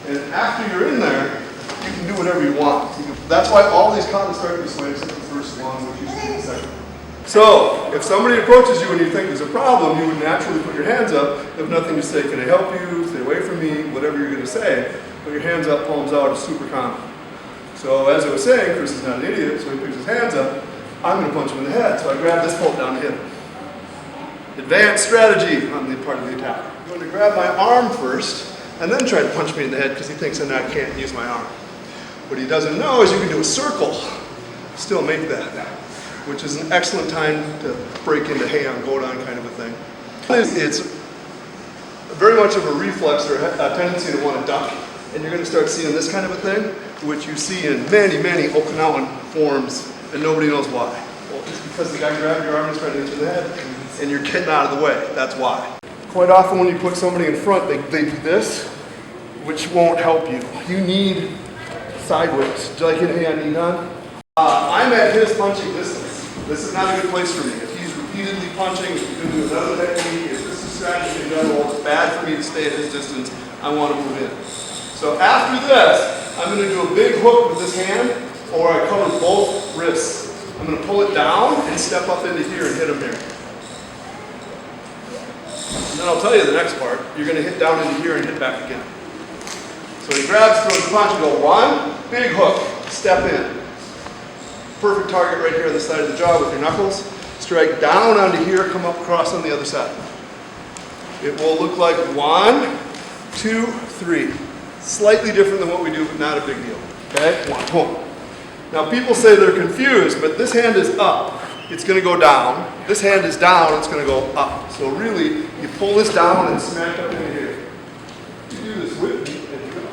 And after you're in there, you can do whatever you want. That's why all these katas start this way, except the first one, which usually the second. So, if somebody approaches you and you think there's a problem, you would naturally put your hands up. You have nothing to say, can I help you, stay away from me, whatever you're going to say. Put your hands up, palms out is super common. So as I was saying, Chris is not an idiot, so he picks his hands up. I'm going to punch him in the head, so I grab this bolt down to hit him. Advanced strategy on the part of the attacker. I'm going to grab my arm first, and then try to punch me in the head because he thinks I can't use my arm. What he doesn't know is you can do a circle, still make that, which is an excellent time to break into Heian Sandan kind of a thing. It's very much of a reflex or a tendency to want to duck, and you're going to start seeing this kind of a thing, which you see in many, many Okinawan forms, and nobody knows why. Well, it's because the guy grabbed your arm and tried to hit you in the head, and you're getting out of the way. That's why. Quite often when you put somebody in front, they do this, which won't help you. You need sideways, like in Heian Sandan. I'm at his punching distance. This is not a good place for me. If he's repeatedly punching, if he's doing another technique, if this is strategy in general, it's bad for me to stay at his distance. I want to move in. So after this, I'm going to do a big hook with this hand, or I cover both wrists. I'm going to pull it down and step up into here and hit him here. And then I'll tell you the next part. You're going to hit down into here and hit back again. So he grabs, throws the punch, and go one, big hook, step in. Perfect target right here on the side of the jaw with your knuckles. Strike down onto here, come up across on the other side. It will look like 1, 2, 3. Slightly different than what we do, but not a big deal. Okay? 1, boom. Now people say they're confused, but this hand is up. It's going to go down. This hand is down, it's going to go up. So really, you pull this down and smack up into here. You do this with me, and you go.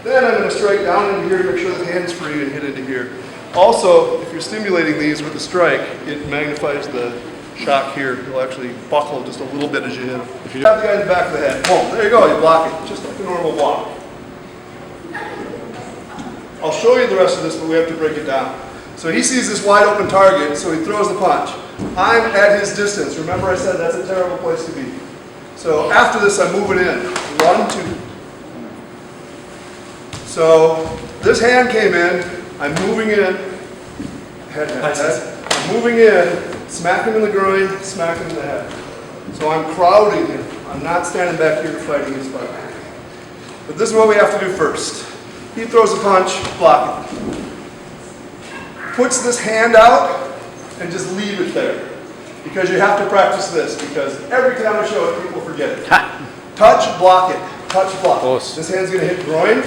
Then I'm going to strike down into here to make sure the hand's free and hit into here. Also, if you're stimulating these with a strike, it magnifies the shock here. You'll actually buckle just a little bit as you hit him. If you have the guy in the back of the head, boom, there you go, you block it, just like a normal block. I'll show you the rest of this, but we have to break it down. So he sees this wide open target, so he throws the punch. I'm at his distance. Remember I said that's a terrible place to be. So after this, I'm moving in. 1, 2. So this hand came in. I'm moving in, head. I'm moving in, smack him in the groin, smack him in the head. So I'm crowding him. I'm not standing back here fighting his fight. But this is what we have to do first. He throws a punch, block it. Puts this hand out and just leave it there. Because you have to practice this, because every time I show it, people forget it. Touch, block it. Touch, block. This hand's going to hit groin.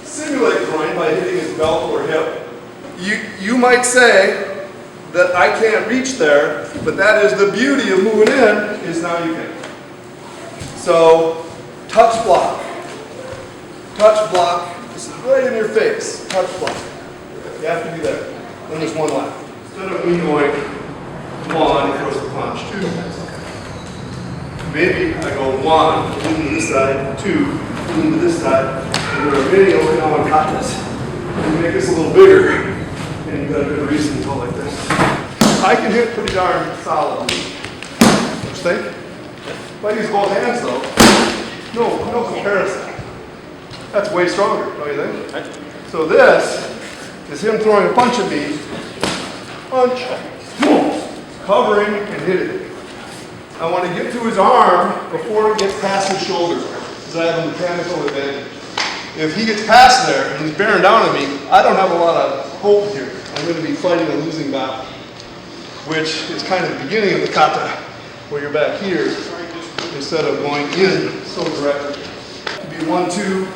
Simulate groin by hitting his belt or hip. You might say that I can't reach there, but that is the beauty of moving in, is now you can. So, touch block. Touch block. This is right in your face. Touch block. You have to be there. Then there's one left. Instead of me going 1, he throws the punch. 2. Maybe I go 1, lean to this side, 2, lean to this side. And there are many Okinawan katas. You make this a little bigger, and you've got a good reason to go like this. I can hit pretty darn solidly. Don't you think? If I use both hands though, no comparison. That's way stronger, don't you think? So this is him throwing a punch at me. Punch, boom, covering and hitting. I want to get to his arm before it gets past his shoulder, because I have a mechanical advantage. If he gets past there and he's bearing down on me, I don't have a lot of hope here. I'm going to be fighting a losing battle, which is kind of the beginning of the kata, where you're back here instead of going in so directly. It could be 1, 2. You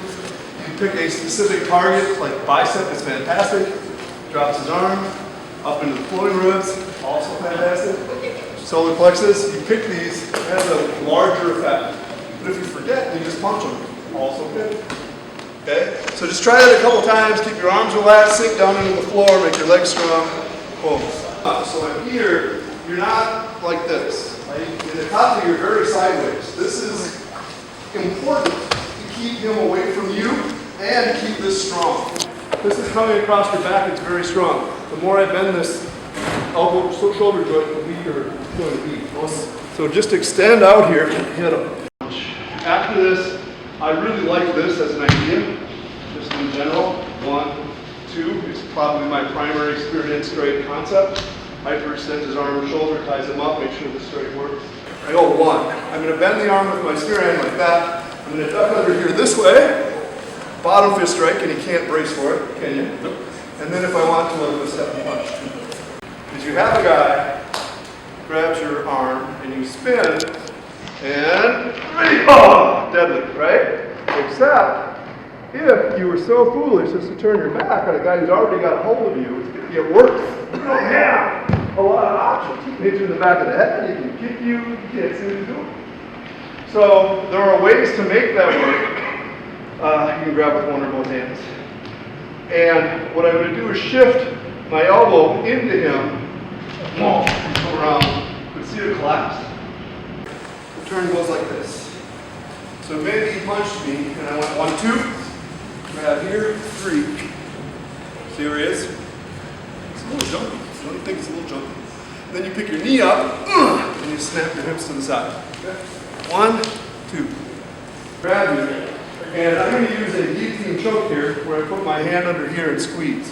pick a specific target, like bicep is fantastic. Drops his arm up into the floating ribs, also fantastic. Solar plexus, you pick these, it has a larger effect. But if you forget, you just punch them, also good. Okay? So just try that a couple times, keep your arms relaxed, sink down into the floor, make your legs strong. Boom. So in here, you're not like this. Right? In the kata, you're very sideways. This is important to keep him away from you and to keep this strong. This is coming across your back, it's very strong. The more I bend this elbow, shoulder joint, the weaker it's going to be. So just extend out here and hit him. After this, I really like this as an idea. just in general. 1, 2, it's probably my primary experience straight concept. Hyperextends his arm and shoulder, ties him up, make sure the straight works. I go 1. I'm going to bend the arm with my spear hand like that. I'm going to duck under here this way. Bottom fist strike, and you can't brace for it, can you? Nope. And then if I want to, I'll go step and punch. Because you have a guy grabs your arm and you spin, and deadly, right? Except if you were so foolish as to turn your back on a guy who's already got a hold of you, it's going to get worse. You don't have a lot of options. He can hit you in the back of the head, he can kick you, you can't see what he's doing. So there are ways to make that work. You can grab with one or both hands. And what I'm going to do is shift my elbow into him. Come around. You see the collapse? The turn goes like this. So maybe he punched me, and I went 1, 2. Grab here, 3. See where he is? It's a little jumpy. Don't you think it's a little jumpy? Then you pick your knee up, and you snap your hips to the side. Okay? 1, 2. Grab you. And I'm going to use a guillotine choke here, where I put my hand under here and squeeze.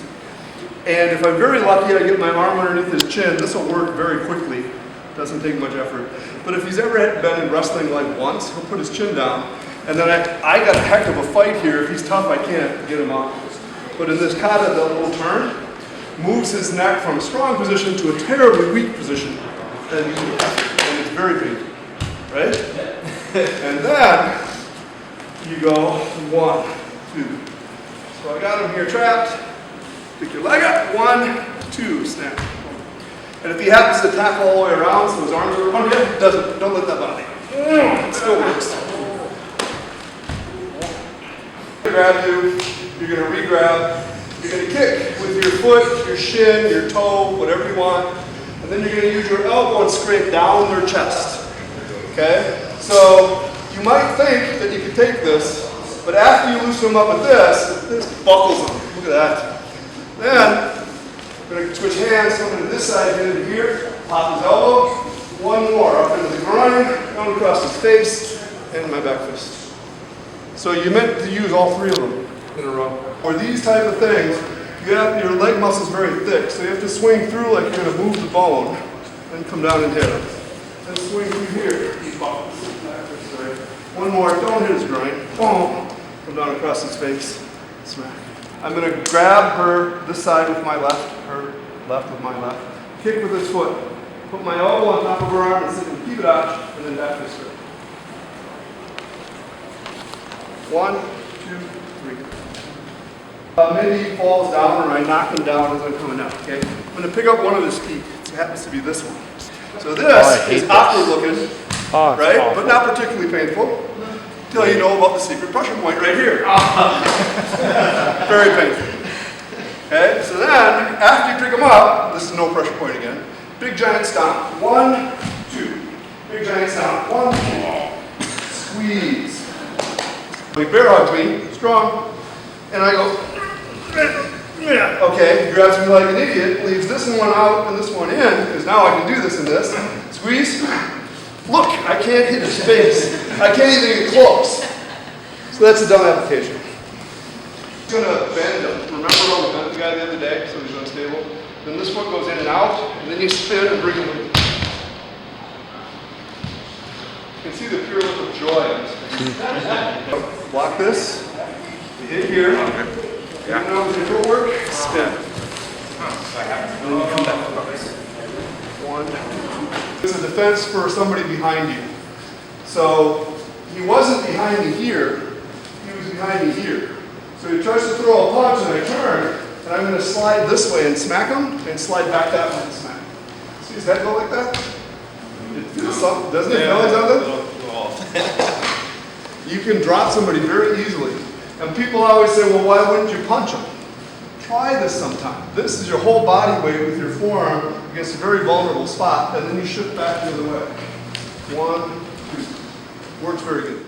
And if I'm very lucky, I get my arm underneath his chin. This will work very quickly. Doesn't take much effort. But if he's ever been in wrestling like once, he'll put his chin down. And then I got a heck of a fight here. If he's tough, I can't get him out. But in this kata, that little turn moves his neck from a strong position to a terribly weak position. And it's very painful, right? And then you go 1, 2. So I got him here trapped. Pick your leg up. 1, 2. Snap. And if he happens to tackle all the way around, so his arms are around you, don't let that bother you. It still works. Grab you. You're going to re-grab. You're going to kick with your foot, your shin, your toe, whatever you want. And then you're going to use your elbow and scrape down their chest. Okay? So you might think that you can take this, but after you loosen them up with this buckles them. Look at that. Then, I'm going to switch hands, come into this side, get into here, pop his elbow, 1 more, up into the groin, down across his face, and my back fist. So you meant to use all 3 of them in a row. For these type of things, your leg muscle is very thick, so you have to swing through like you're going to move the bone, then come down and hit him. Then swing through here, keep up. 1 more, don't hit his groin. Boom. Come down across his face. Smack. I'm going to grab her this side with my left, her left with my left. Kick with his foot. Put my elbow on top of her arm and sit and keep it out, and then back fist her. 1, 2, 3. Maybe he falls down or I knock him down as I'm coming out, okay? I'm going to pick up one of his feet. It happens to be this one. So this is awkward looking, right? But not particularly painful. Until you know about the secret pressure point right here. Very painful. Okay, so then, after you pick them up, this is no pressure point again. Big giant stomp. 1, 2. Big giant stomp. 1, 2. Squeeze. He bear hugs me, strong, and I go, okay, he grabs me like an idiot, leaves this one out and this one in, because now I can do this and this. Squeeze. Look, I can't hit his face. I can't even get close. So that's a dumb application. I'm going to bend him. Remember how we bent the guy the other day so he's unstable? Then this foot goes in and out, and then you spin and bring him in. You can see the pure look of joy on his face. Block this. You hit here. Yeah. You know with your footwork, spin. And then you come back. 1, 2. It's a defense for somebody behind you. So he wasn't behind me here, he was behind me here. So he tries to throw a punch and I turn, and I'm going to slide this way and smack him, and slide back that way and smack. See his head go like that? It feels something, doesn't it? Feel something? You can drop somebody very easily. And people always say, well, why wouldn't you punch him? Try this sometime. This is your whole body weight with your forearm against a very vulnerable spot, and then you shift back the other way. 1, 2. Works very good.